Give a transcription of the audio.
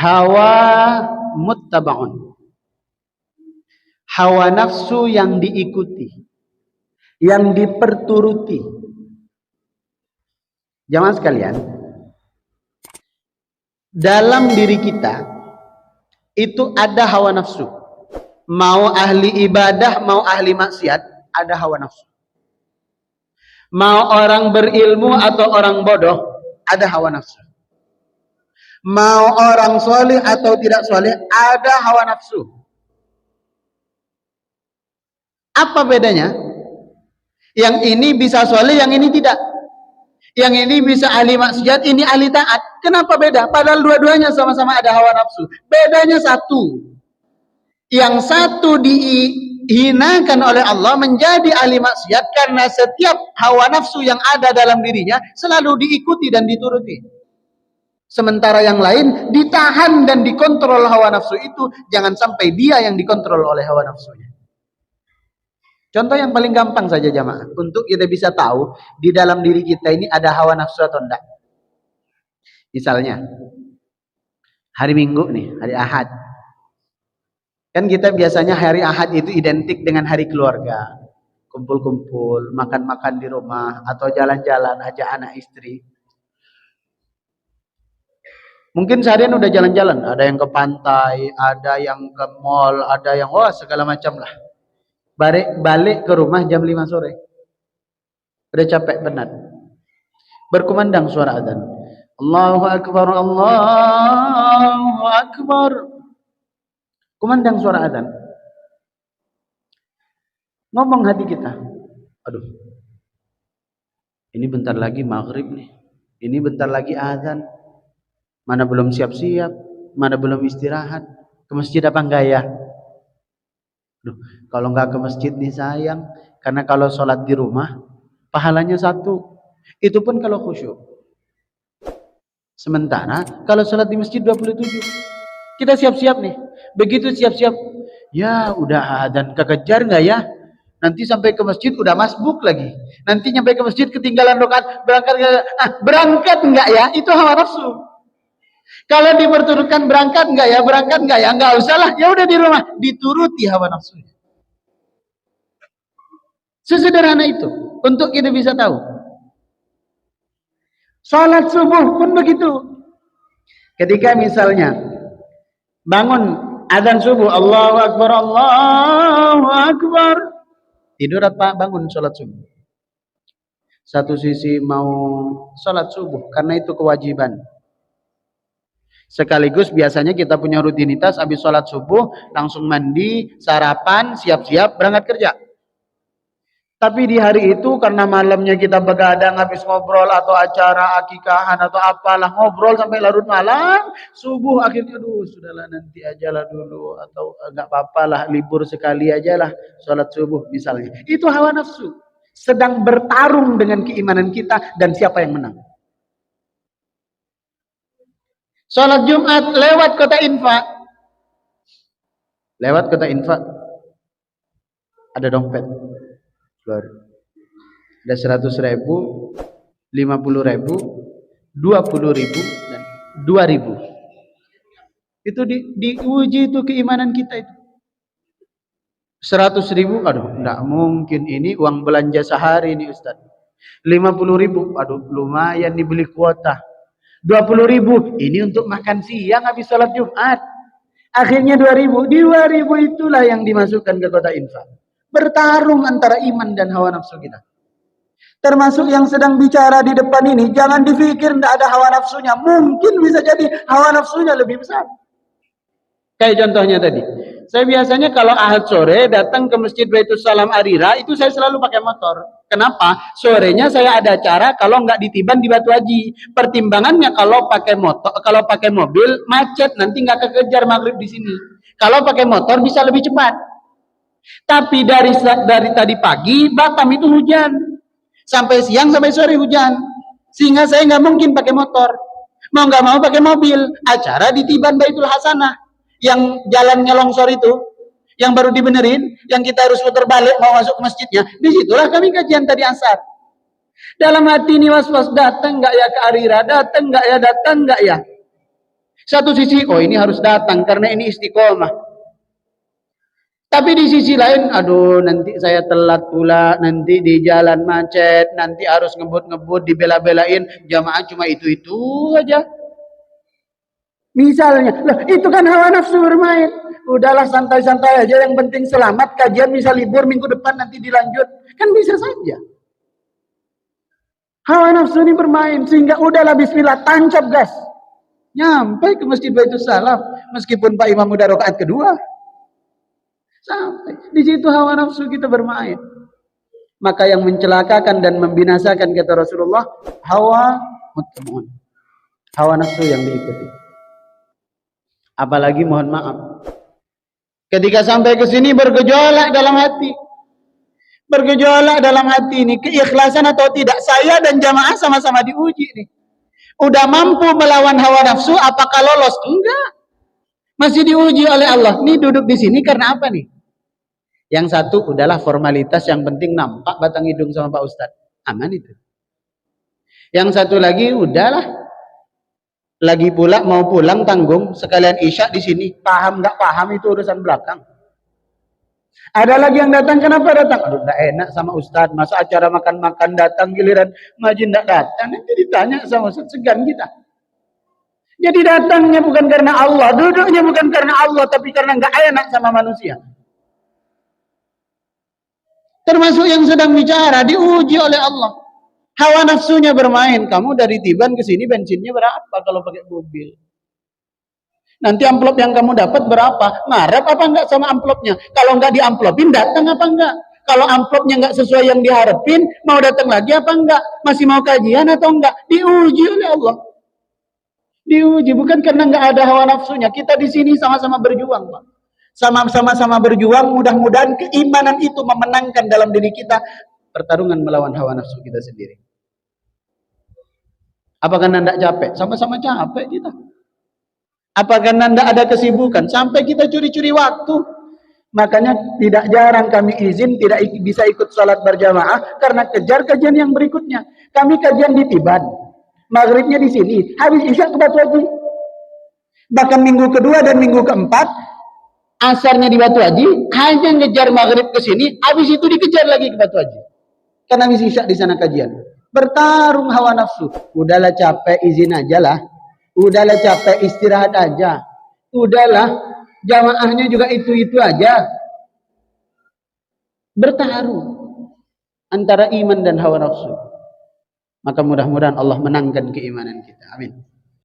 Hawa muttabaun. Hawa nafsu yang diikuti, yang diperturuti. Jamaah sekalian, dalam diri kita itu ada hawa nafsu. Mau ahli ibadah, mau ahli maksiat, ada hawa nafsu. Mau orang berilmu atau orang bodoh, ada hawa nafsu. Mau orang soleh atau tidak soleh, ada hawa nafsu. Apa bedanya? Yang ini bisa soleh, yang ini tidak. Yang ini bisa ahli maksiat, ini ahli taat. Kenapa beda? Padahal dua-duanya sama-sama ada hawa nafsu. Bedanya satu. Yang satu dihinakan oleh Allah menjadi ahli maksiat karena setiap hawa nafsu yang ada dalam dirinya selalu diikuti dan dituruti. Sementara yang lain ditahan dan dikontrol hawa nafsu itu. Jangan sampai dia yang dikontrol oleh hawa nafsunya. Contoh yang paling gampang saja jamaah, untuk kita bisa tahu di dalam diri kita ini ada hawa nafsu atau enggak. Misalnya, hari Minggu nih, hari Ahad. Kan kita biasanya hari Ahad itu identik dengan hari keluarga. Kumpul-kumpul, makan-makan di rumah, atau jalan-jalan, ajak anak istri. Mungkin seharian udah jalan-jalan, ada yang ke pantai, ada yang ke mall, ada yang segala macam lah. Balik ke rumah jam 5 sore. Udah capek penat. Berkumandang suara azan. Allahu Akbar, Allahu Akbar. Kumandang suara azan. Ngomong hati kita. Aduh. Ini bentar lagi maghrib nih. Ini bentar lagi azan. Mana belum siap-siap, mana belum istirahat. Ke masjid apa enggak ya? Duh, kalau nggak ke masjid nih sayang, karena kalau sholat di rumah pahalanya 1, itu pun kalau khusyuk. Sementara kalau sholat di masjid 27, kita siap-siap nih, begitu siap-siap, ya udah dan kekejar nggak ya? Nanti sampai ke masjid udah masbuk lagi, nanti nyampe ke masjid ketinggalan rakaat, berangkat nggak ya? Itu hawa nafsu. Kalau diperturutkan berangkat enggak ya, enggak usah lah, ya udah di rumah, dituruti hawa nafsunya. Sesederhana itu untuk kita bisa tahu. Salat subuh pun begitu. Ketika misalnya bangun azan subuh, Allahu Akbar, Allahu Akbar. Tidur apa bangun salat subuh? Satu sisi mau salat subuh karena itu kewajiban. Sekaligus biasanya kita punya rutinitas habis sholat subuh langsung mandi, sarapan, siap-siap berangkat kerja. Tapi di hari itu karena malamnya kita begadang habis ngobrol atau acara akikahan atau apalah, ngobrol sampai larut malam, subuh akhirnya sudahlah nanti ajalah dulu atau enggak apa-apalah libur sekali ajalah sholat subuh misalnya. Itu hawa nafsu sedang bertarung dengan keimanan kita dan siapa yang menang. Sholat Jumat lewat kota infak. Lewat kota infak. Ada dompet. Keluar. Ada 100.000, 50.000, 20.000, dan 2.000. Itu diuji itu keimanan kita itu. 100.000, aduh, enggak mungkin ini uang belanja sehari ini Ustaz. 50.000, aduh, lumayan dibeli kuota. 20.000 ini untuk makan siang habis sholat Jumat. Akhirnya 2.000. Di 2.000 itulah yang dimasukkan ke kota infak. Bertarung antara iman dan hawa nafsu kita. Termasuk yang sedang bicara di depan ini, jangan dipikir tidak ada hawa nafsunya. Mungkin bisa jadi hawa nafsunya lebih besar. Kayak contohnya tadi. Saya biasanya kalau Ahad sore datang ke Masjid Baitul Salam Arira, itu saya selalu pakai motor. Kenapa? Sorenya saya ada acara, kalau nggak ditiban di Batu Haji. Pertimbangannya kalau pakai motor, kalau pakai mobil macet, nanti nggak kekejar maghrib di sini. Kalau pakai motor bisa lebih cepat. Tapi dari tadi pagi Batam itu hujan, sampai siang sampai sore hujan, sehingga saya nggak mungkin pakai motor. Mau nggak mau pakai mobil. Acara di Tiban Baitul Hasanah, yang jalannya longsor itu, yang baru dibenerin, yang kita harus putar balik mau masuk ke masjidnya, disitulah kami kajian tadi asar. Dalam hati ini was-was, datang nggak ya ke Arira, datang nggak ya, Satu sisi, oh ini harus datang karena ini istiqomah. Tapi di sisi lain, aduh nanti saya telat pula, nanti di jalan macet, nanti harus ngebut-ngebut, dibela-belain, jamaah cuma itu-itu aja. Misalnya, lah itu kan hawa nafsu bermain. Udahlah santai-santai aja, yang penting selamat, kajian bisa libur minggu depan nanti dilanjut. Kan bisa saja. Hawa nafsu ini bermain, sehingga udahlah bismillah, tancap gas. Nyampe ke Masjid Baitul Salam, meskipun Pak Imam udah rakaat kedua. Sampai di situ hawa nafsu kita bermain. Maka yang mencelakakan dan membinasakan kata Rasulullah, hawa mutmun. Hawa nafsu yang diikuti. Apalagi mohon maaf, ketika sampai ke sini bergejolak dalam hati. Bergejolak dalam hati ini, keikhlasan atau tidak, saya dan jamaah sama-sama diuji nih. Udah mampu melawan hawa nafsu, apakah lolos? Enggak. Masih diuji oleh Allah. Nih duduk di sini karena apa nih? Yang satu udahlah formalitas, yang penting nampak batang hidung sama Pak Ustadz. Aman itu. Yang satu lagi udahlah. Lagi pula mau pulang tanggung, sekalian isya di sini. Paham nggak paham itu urusan belakang. Ada lagi yang datang, kenapa datang? Aduh, nggak enak sama Ustadz. Masa acara makan-makan datang, giliran ngaji nggak datang. Nanti ditanya sama Ustadz, segan kita. Jadi datangnya bukan karena Allah, duduknya bukan karena Allah, tapi karena nggak enak sama manusia. Termasuk yang sedang bicara, diuji oleh Allah. Hawa nafsunya bermain. Kamu dari Tiban ke sini bensinnya berapa kalau pakai mobil? Nanti amplop yang kamu dapat berapa? Ngarep apa enggak sama amplopnya? Kalau enggak diamplopin, datang apa enggak? Kalau amplopnya enggak sesuai yang diharapin, mau datang lagi apa enggak? Masih mau kajian atau enggak? Diuji oleh Allah. Diuji, bukan karena enggak ada hawa nafsunya. Kita di sini sama-sama berjuang, Pak. Sama-sama berjuang, mudah-mudahan keimanan itu memenangkan dalam diri kita pertarungan melawan hawa nafsu kita sendiri. Apakah Anda capek? Sama-sama capek kita. Apakah Anda ada kesibukan? Sampai kita curi-curi waktu. Makanya tidak jarang kami izin tidak bisa ikut sholat berjamaah karena kejar kajian yang berikutnya. Kami kajian di Tiban, maghribnya di sini, habis isya ke Batu Haji. Bahkan minggu kedua dan minggu keempat, asarnya di Batu Haji, hanya ngejar maghrib ke sini, habis itu dikejar lagi ke Batu Haji. Karena habis isya di sana kajian. Bertarung hawa nafsu. Udahlah capek, izin aja lah. Udahlah capek, istirahat aja. Udahlah, jamaahnya juga itu-itu aja. Bertarung antara iman dan hawa nafsu. Maka mudah-mudahan Allah menangkan keimanan kita. Amin.